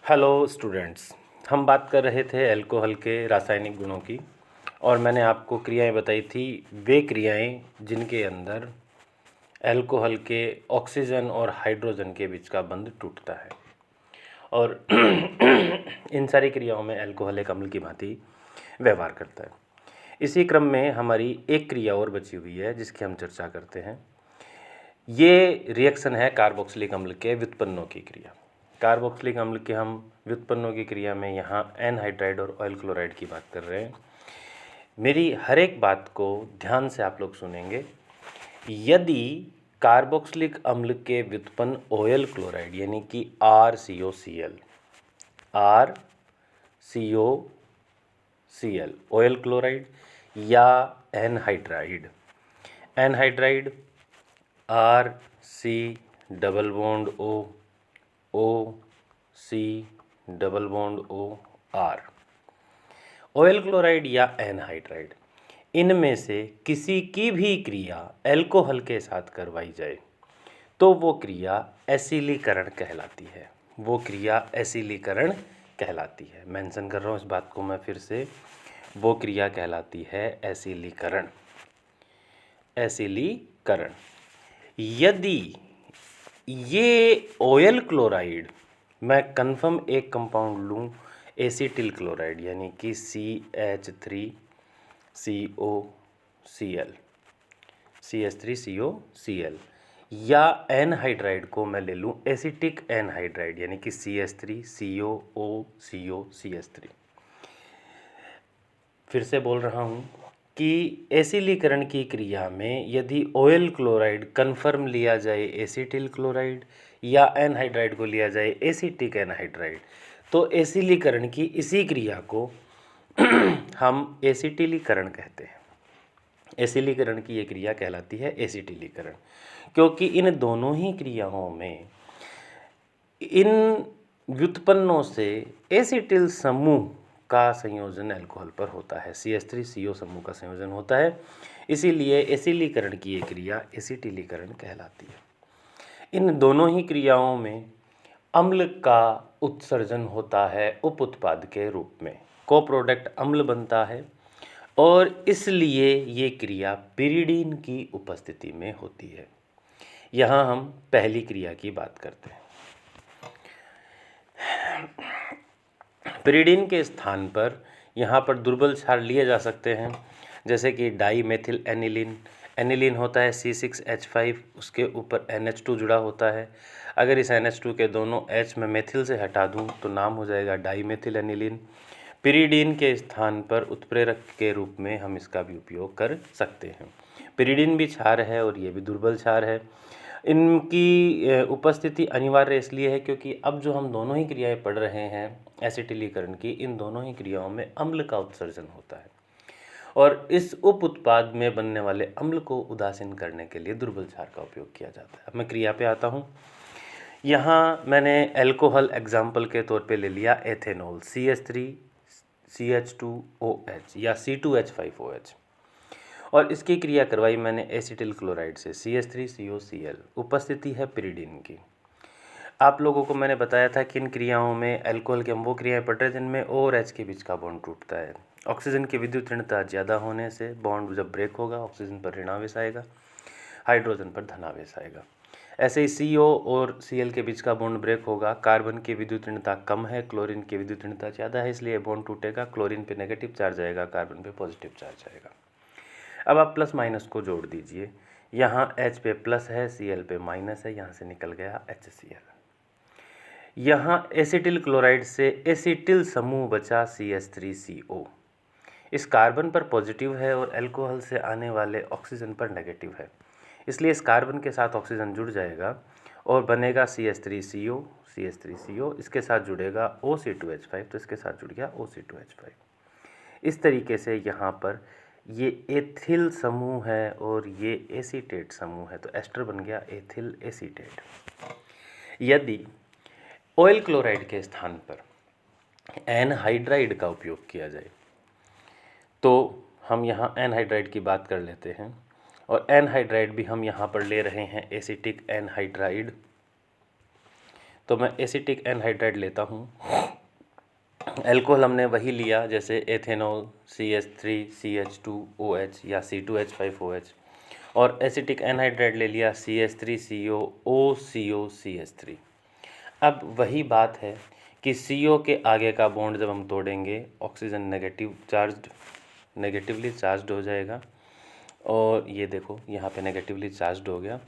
Hello students, हम बात कर रहे थे अल्कोहल के रासायनिक गुणों की और मैंने आपको क्रियाएं बताई थी, वे क्रियाएं जिनके अंदर अल्कोहल के ऑक्सीजन और हाइड्रोजन के बीच का बंध टूटता है। और इन सारी क्रियाओं में अल्कोहल एक अम्ल की भांति व्यवहार करता है। इसी क्रम में हमारी एक क्रिया और बची हुई है जिसकी हम चर्चा करते हैं। ये रिएक्शन है कार्बोक्सिलिक अम्ल के व्युत्पन्नों की क्रिया। कार्बोक्सिलिक अम्ल के हम व्युत्पन्नों की क्रिया में यहाँ एनहाइड्राइड और ऑयल क्लोराइड की बात कर रहे हैं। मेरी हर एक बात को ध्यान से आप लोग सुनेंगे। यदि कार्बोक्सिलिक अम्ल के व्युत्पन्न ऑयल क्लोराइड यानी कि RCOCl ऑयल क्लोराइड या anhydride RC double bond O C double bond O R oil chloride या एनहाइड्राइड, इनमें से किसी की भी क्रिया अल्कोहल के साथ करवाई जाए तो वो क्रिया एसिलीकरण कहलाती है। मेंशन कर रहा हूँ इस बात को मैं फिर से, वो क्रिया कहलाती है एसिलीकरण। यदि ये ऑयल क्लोराइड, मैं कन्फर्म एक कंपाउंड लूँ एसिटिल क्लोराइड यानी कि CH3COCl या एनहाइड्राइड को मैं ले लूँ एसिटिक एनहाइड्राइड यानी कि CH3COOCO फिर से बोल रहा हूँ कि एसिलीकरण की क्रिया में यदि ऑयल क्लोराइड कन्फर्म लिया जाए एसिटिल क्लोराइड या एनहाइड्राइड को लिया जाए एसिटिक एनहाइड्राइड, तो एसिलीकरण की इसी क्रिया को हम एसिटिलीकरण कहते हैं। एसिलीकरण की ये क्रिया कहलाती है एसिटिलीकरण, क्योंकि इन दोनों ही क्रियाओं में इन व्युत्पन्नों से एसिटिल समूह का संयोजन अल्कोहल पर होता है, CH3CO समूह का संयोजन होता है। इसीलिए एसिलीकरण की ये क्रिया एसिटिलीकरण कहलाती है। इन दोनों ही क्रियाओं में अम्ल का उत्सर्जन होता है उप उत्पाद के रूप में, को प्रोडक्ट अम्ल बनता है और इसलिए ये क्रिया पिरीडीन की उपस्थिति में होती है। यहाँ हम पहली क्रिया की बात करते हैं। पिरीडीन के स्थान पर यहाँ पर दुर्बल क्षार लिए जा सकते हैं, जैसे कि डाईमेथिल एनिलीन। एनिलीन होता है C6H5, उसके ऊपर NH2 जुड़ा होता है। अगर इस NH2 के दोनों H में मेथिल से हटा दूं तो नाम हो जाएगा डाईमेथिल एनिलीन। पिरीडीन के स्थान पर उत्प्रेरक के रूप में हम इसका भी उपयोग कर सकते हैं। पिरीडीन भी क्षार है और ये भी दुर्बल क्षार है। इनकी उपस्थिति अनिवार्य इसलिए है क्योंकि अब जो हम दोनों ही क्रियाएं पढ़ रहे हैं एसिटिलीकरण की, इन दोनों ही क्रियाओं में अम्ल का उत्सर्जन होता है और इस उप उत्पाद में बनने वाले अम्ल को उदासीन करने के लिए दुर्बल क्षार का उपयोग किया जाता है। अब मैं क्रिया पे आता हूँ। यहाँ मैंने अल्कोहल एग्जाम्पल के तौर पे ले लिया एथेनॉल CH3CH2OH या C2H5OH और इसकी क्रिया करवाई मैंने एसिटिल क्लोराइड से CH3COCl। उपस्थिति है पिरीडीन की। आप लोगों को मैंने बताया था कि इन क्रियाओं में अल्कोहल के हम वो क्रियाएं पढ़ रहे हैं जिनमें O और H के बीच का बॉन्ड टूटता है। ऑक्सीजन की विद्युत ऋणता ज़्यादा होने से बॉन्ड जब ब्रेक होगा ऑक्सीजन पर ऋणावेश आएगा, हाइड्रोजन पर धनावेश आएगा। ऐसे ही CO और Cl के बीच का बॉन्ड ब्रेक होगा, कार्बन की विद्युत ऋणता कम है, क्लोरीन की विद्युत ऋणता ज़्यादा है, इसलिए बॉन्ड टूटेगा। क्लोरीन पे नेगेटिव चार्ज आएगा, कार्बन पे पॉजिटिव चार्ज आएगा। अब आप प्लस माइनस को जोड़ दीजिए। यहाँ H पे प्लस है, Cl पे माइनस है, यहाँ से निकल गया HCl। यहाँ एसिटिल क्लोराइड से एसिटिल समूह बचा CH3CO। इस कार्बन पर पॉजिटिव है और अल्कोहल से आने वाले ऑक्सीजन पर नेगेटिव है, इसलिए इस कार्बन के साथ ऑक्सीजन जुड़ जाएगा और बनेगा CH3CO। इसके साथ जुड़ेगा OC2H5, तो इसके साथ जुड़ गया OC2H5। इस तरीके से यहाँ पर ये एथिल समूह है और ये एसीटेट समूह है, तो एस्टर बन गया एथिल एसीटेट। यदि ऑयल क्लोराइड के स्थान पर एनहाइड्राइड का उपयोग किया जाए तो हम यहाँ एनहाइड्राइड की बात कर लेते हैं और एनहाइड्राइड भी हम यहाँ पर ले रहे हैं एसिटिक एनहाइड्राइड। तो मैं एसिटिक एनहाइड्राइड लेता हूँ। एल्कोहल हमने वही लिया जैसे एथेनॉल CH3CH2OH या C2H5OH, और एसिटिक एनहाइड्राइड ले लिया CH3COOCOCH3। अब वही बात है कि CO के आगे का बॉन्ड जब हम तोड़ेंगे ऑक्सीजन नेगेटिवली चार्ज्ड हो जाएगा, और ये देखो यहाँ पे नेगेटिवली चार्ज्ड हो गया,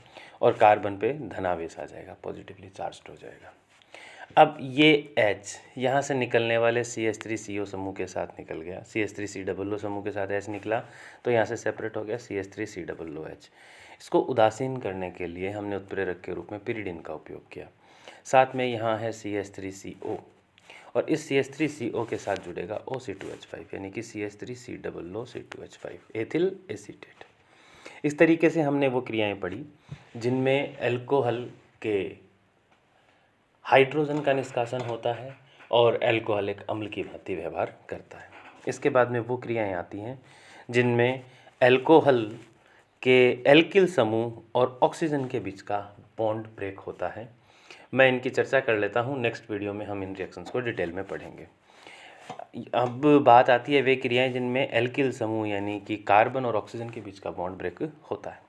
और कार्बन पे धनावेश आ जाएगा, पॉजिटिवली चार्ज्ड हो जाएगा। अब ये H यहाँ से निकलने वाले CH3CO समूह के साथ निकल गया, CH3COO समूह के साथ H निकला, तो यहाँ से सेपरेट हो गया CH3COOH। इसको उदासीन करने के लिए हमने उत्प्रेरक के रूप में पिरिडिन का उपयोग किया। साथ में यहाँ है CH3CO, और इस CH3CO के साथ जुड़ेगा OC2H5 यानी कि CH3COOC2H5 एथिल एसीटेट। इस तरीके से हमने वो क्रियाएं पढ़ी जिनमें अल्कोहल के हाइड्रोजन का निष्कासन होता है और अल्कोहल एक अम्ल की भांति व्यवहार करता है। इसके बाद में वो क्रियाएं आती हैं जिनमें अल्कोहल के एल्किल समूह और ऑक्सीजन के बीच का बॉन्ड ब्रेक होता है। मैं इनकी चर्चा कर लेता हूँ, नेक्स्ट वीडियो में हम इन रिएक्शंस को डिटेल में पढ़ेंगे। अब बात आती है वे क्रियाएं जिनमें एल्किल समूह यानी कि कार्बन और ऑक्सीजन के बीच का बॉन्ड ब्रेक होता है।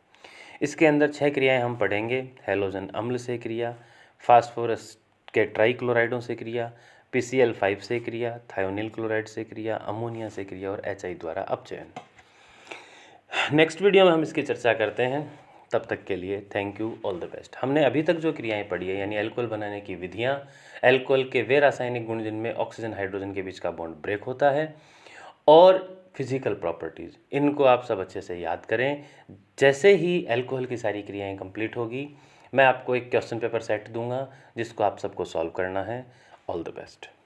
इसके अंदर 6 क्रियाएं हम पढ़ेंगे। हैलोजन अम्ल से क्रिया, फास्फोरस के ट्राइक्लोराइडों से क्रिया, PCl5 से क्रिया, थायोनिल क्लोराइड से क्रिया, अमोनिया से क्रिया और HI द्वारा अपचयन। नेक्स्ट वीडियो में हम इसकी चर्चा करते हैं। तब तक के लिए thank you, all the best. हमने अभी तक जो क्रियाएं पढ़ी है यानी अल्कोहल बनाने की विधियां, अल्कोहल के वे रासायनिक गुण जिनमें ऑक्सीजन हाइड्रोजन के बीच का बॉन्ड ब्रेक होता है, और फिजिकल प्रॉपर्टीज़, इनको आप सब अच्छे से याद करें। जैसे ही अल्कोहल की सारी क्रियाएं कंप्लीट होगी, मैं आपको एक क्वेश्चन पेपर सेट दूंगा जिसको आप सबको सॉल्व करना है। All the best.